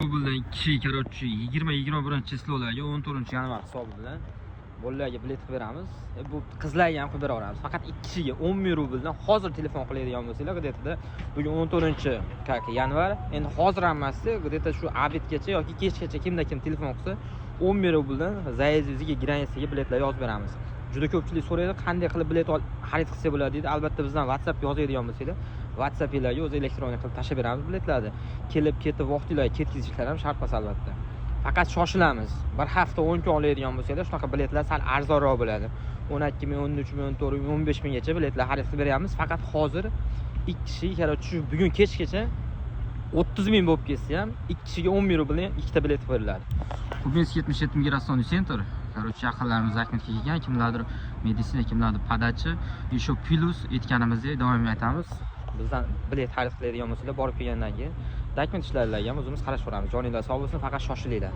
Bu bilan 2 короче 20-21 числоlarga 14 yanvar hisobi bilan bolalarga bilet qilib beramiz. Bu qizlarga ham qilib beraveramiz. Faqat 2 kishiga 10 ming rubldan hozir telefon qilayotgan bo'lsanglar, где-то bugun 14 yanvar. Endi hozir hammasi где-то shu obedgacha yoki kechgacha kimda kim telefon qilsa 10 ming rubldan zayezdga granisiga biletlar yozib beramiz. Juda ko'pchilik so'raydi, qanday qilib bilet xarid qilsa bo'ladi deydi. Albatta bizdan WhatsApp yozadigan bo'lsanglar, WhatsApp ilarga o'zi elektronik qilib tashlab beramiz biletlarni. Kelib ketib vaqtingizga ketkizishlar ham shart emas albatta. Faqat shoshilamiz. Bir hafta 10 kun oladigan bo'lsanglar, shunaqa biletlar sal arzonroq bo'ladi. 12 ming, 13 ming, 14 ming, 15 minggacha biletlar xarid qilib beramiz. Faqat hozir 2 kishi, shu bugun kechgacha 30 ming bo'lib ketsa ham 2 kishiga 10 ming rubldan ikkita bilet beriladi. Kubinsk 77 migratsioniy sentr. Короче, yaqinlarimiz zakmetga kelgan, kimlardir meditsina, kimlardir podachi, еще plus aytganimizdek doimiy aytamiz. Bizdan bilet xarid qiladigan bo'lsanglar, borib kelgandan keyin dokument ishlaringizga ham o'zimiz qarashib ko'ramiz. Joningiz sog' bo'lsin, faqat shoshilinglar.